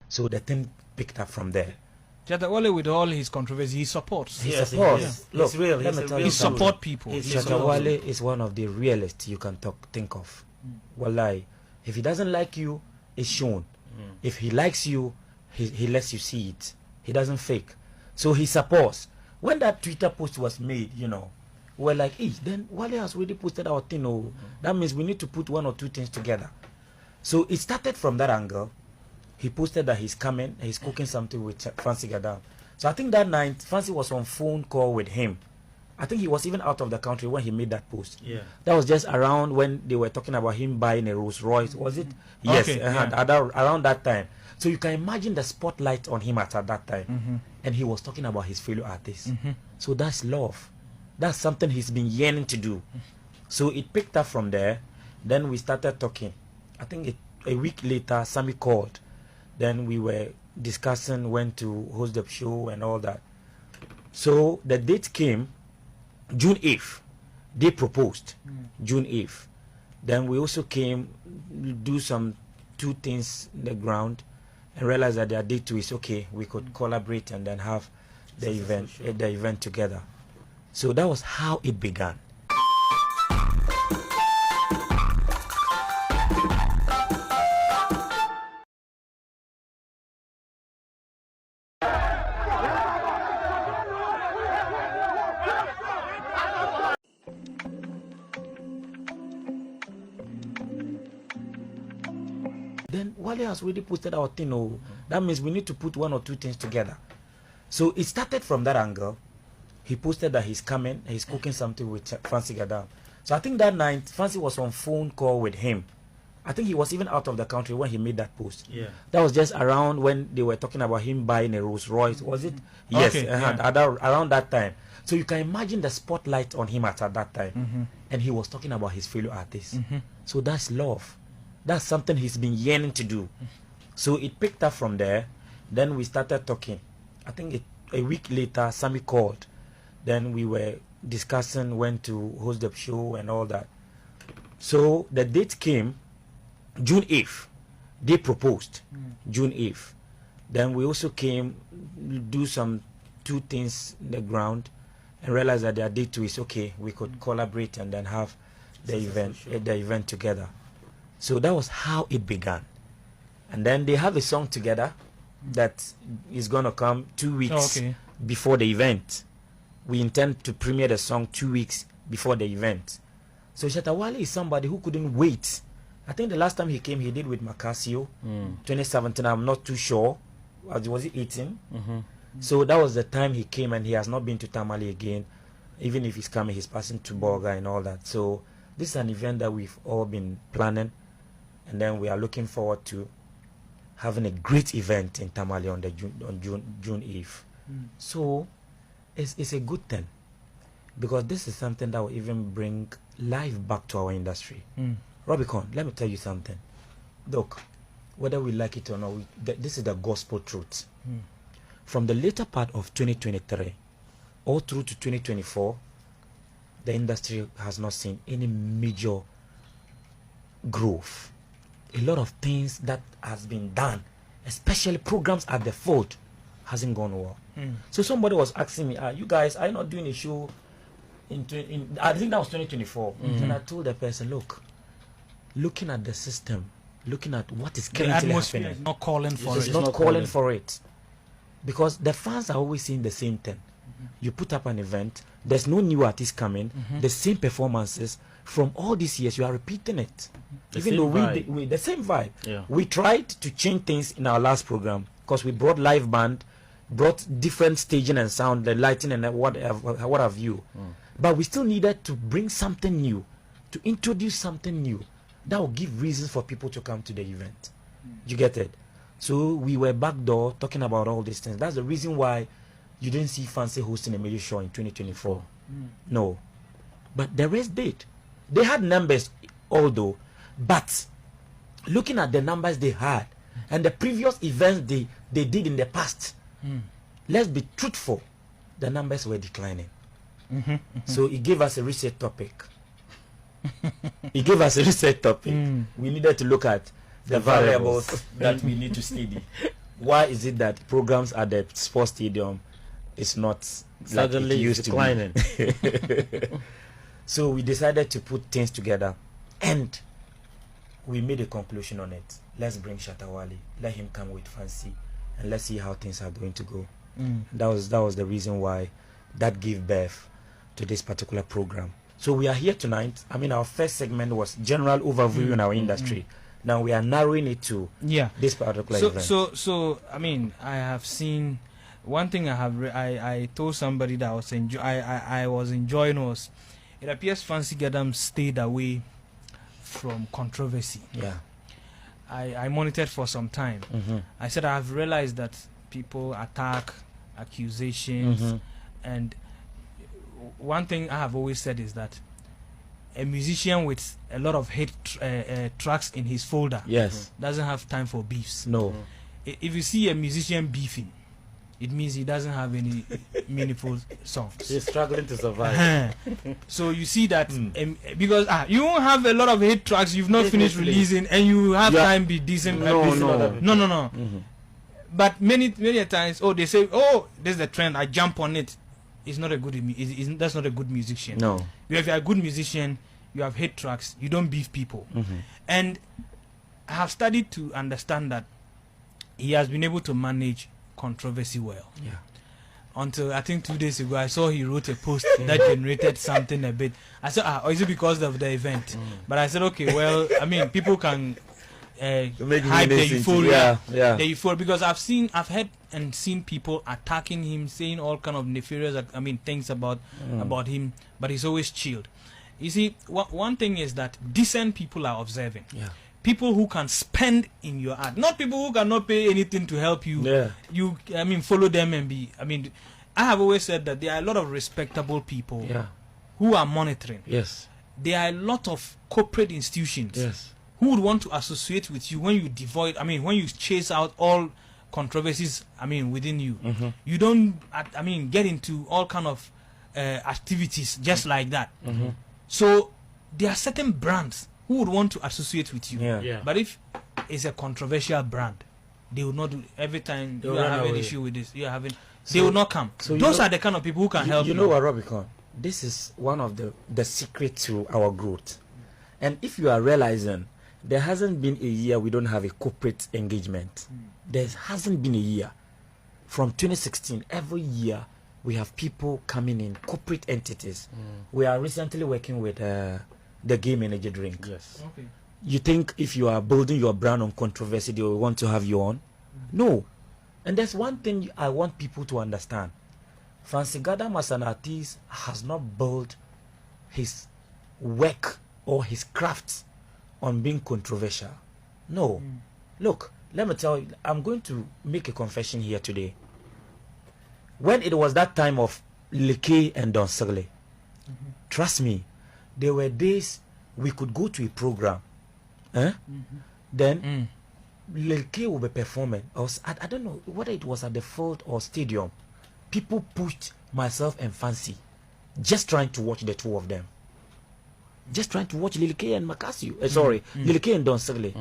So the thing picked up from there. Shatta Wale, with all his controversy, he supports. He supports. Look, he's real. Let me tell you He something. support people. Shatta Wale is one of the realest you can think of. Wallahi, if he doesn't like you, it's shown. If he likes you, he lets you see it. He doesn't fake. So he supports. When that Twitter post was made, we're like, hey, then Wale has already posted our thing. Oh, that means we need to put one or two things together. So it started from that angle. He posted that he's coming, he's cooking something with Fancy Gadam. So I think that night, Fancy was on phone call with him. I think he was even out of the country when he made that post. Yeah. That was just around when they were talking about him buying a Rolls Royce. Was it? Yes, Okay, around that time. So you can imagine the spotlight on him at that time. And he was talking about his fellow artists. So that's love. That's something he's been yearning to do. So it picked up from there. Then we started talking. I think a week later, Sammy called. Then we were discussing when to host the show and all that. So the date came, June 8th. They proposed, June 8th. Then we also came, do some two things in the ground, and realized that their date too is okay. We could collaborate and then have the event together. So that was how it began. Then Wale has already posted our thing. Oh, that means we need to put one or two things together. So it started from that angle. He posted that he's coming, he's cooking something with Fancy Gadam. So I think that night, Fancy was on phone call with him. I think he was even out of the country when he made that post. Yeah. That was just around when they were talking about him buying a Rolls Royce. Was it? Yes, Okay, around that time. So you can imagine the spotlight on him at that time. And he was talking about his fellow artists. So that's love. That's something he's been yearning to do. So it picked up from there. Then we started talking. I think a week later, Sammy called. Then we were discussing when to host the show and all that. So the date came, June 8th. They proposed, June 8th. Then we also came, do some two things in the ground, and realized that their date too is okay. We could collaborate and then have the event together. So that was how it began. And then they have a song together that is going to come 2 weeks before the event. We intend to premiere the song 2 weeks before the event. So Shatta Wale is somebody who couldn't wait. I think the last time he came, he did with Macasio, 2017. I'm not too sure. Was it 18? So that was the time he came, and he has not been to Tamale again. Even if he's coming, he's passing to Bolga and all that. So this is an event that we've all been planning. And then we are looking forward to having a great event in Tamale on June 8th. So it's a good thing, because this is something that will even bring life back to our industry. Robicon, let me tell you something. Look, whether we like it or not, this is the gospel truth. From the later part of 2023 all through to 2024, the industry has not seen any major growth. A lot of things that has been done, especially programs at the fold, hasn't gone well. So somebody was asking me, you guys, are you not doing a show in I think that was 2024. And I told the person, look, looking at the system, looking at what is currently happening, is not calling for it. It's not calling for it. Because the fans are always saying the same thing. You put up an event, there's no new artist coming, the same performances from all these years, you are repeating it. Even though we the same vibe. Yeah. We tried to change things in our last program, because we brought live band, brought different staging and sound, the lighting and what have you. But we still needed to bring something new, to introduce something new that will give reasons for people to come to the event. You get it? So we were backdoor talking about all these things. That's the reason why you didn't see Fancy hosting a major show in 2024. No. But the rest did. They had numbers, although, but looking at the numbers they had and the previous events they did in the past, let's be truthful, the numbers were declining. So it gave us a research topic. We needed to look at the variables that we need to study. why is it that programs at the sports stadium is not suddenly like it used declining? To be? So we decided to put things together, and we made a conclusion on it. Let's bring Shatta Wale, let him come with Fancy, and let's see how things are going to go. That was the reason why that gave birth to this particular program. So we are here tonight. I mean, our first segment was general overview in our industry. Now we are narrowing it to this particular event. So I mean, I have seen one thing. I told somebody that I was enjoying was, it appears Fancy Gadam stayed away from controversy. Yeah. I monitored for some time. I said I have realized that people attack, accusations, and one thing I have always said is that a musician with a lot of hit tracks in his folder doesn't have time for beefs. No. If you see a musician beefing, it means he doesn't have any meaningful songs. He's struggling to survive. So you see that because you won't have a lot of hit tracks you've not finished releasing, and you have time be decent. No. But many times, they say, this is the trend, I jump on it. It's not a good. That's not a good musician. No. If you're a good musician, you have hit tracks. You don't beef people. And I have studied to understand that he has been able to manage controversy well. Yeah. Until I think 2 days ago, I saw he wrote a post that generated something a bit. I said, or is it because of the event? But I said, okay, well, I mean, people can hype the euphoria, the euphoria, because I've heard and seen people attacking him, saying all kind of nefarious, things about him, but he's always chilled. You see, one thing is that decent people are observing. Yeah. People who can spend in your art, not people who cannot pay anything to help you. Yeah. Follow them and be. I have always said that there are a lot of respectable people who are monitoring. Yes. There are a lot of corporate institutions who would want to associate with you when you when you chase out all controversies, within you. You don't, get into all kind of activities just like that. So there are certain brands who would want to associate with you. But if it's a controversial brand, they will not do. Every time you are having an issue with this, they will not come. So those are the kind of people who can help you. You know what, Robicon? This is one of the secrets to our growth. And if you are realizing, there hasn't been a year we don't have a corporate engagement. There hasn't been a year. From 2016, every year we have people coming in, corporate entities. We are recently working with the Game Energy drink. Yes. Okay. You think if you are building your brand on controversy, they will want to have you on? No. And there's one thing I want people to understand. Fancy Gadam as an artist has not built his work or his craft on being controversial. No. Look, let me tell you, I'm going to make a confession here today. When it was that time of Leke and Don Sirle, trust me, there were days we could go to a program. Then Leke will be performing. I don't know whether it was at the field or stadium. People pushed myself and Fancy just trying to watch the two of them. Just trying to watch Lilike and Makasio. Lilike and Don Sirle.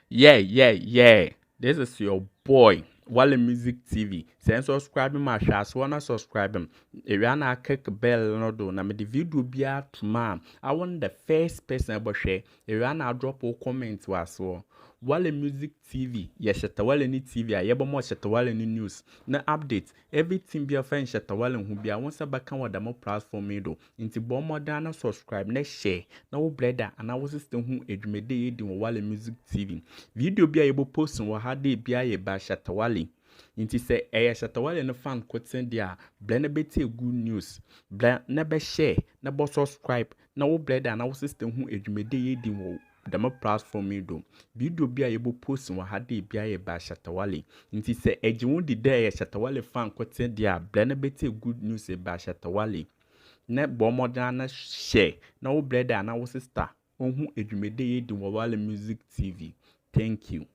Yeah. This is your boy, Wale Music TV. Send subscribe my shots, wanna subscribe him. If you wanna click bell no do, na me the video be out tomorrow. I want the first person about share. If you wanna drop a comment was so. Wale Music TV, yes, Shatta Wale ni TV, I more Shatta Wale ni news. Na update, everything be a friend Shatta Wale who be a once a back on the more platform do. Into bomb more than subscribe, next share. Now brother, and I was system who edumede in Wale Music TV. Video be able post on what had they be a by Shatta Wale. Inti say Shatta Wale no fan quoting there, blend a bit good news. Blend never share, never subscribe. Now brother, and I was system who edumede in the more platform do. Video be able post on what had they be a by Shatta Wale. Inti say won't the day Shatta Wale fan quoting there, blend a bit good news by Shatta Wale. Net bomb share. Now brother, and I was sister. Who edumede in Wale Music TV. Thank you.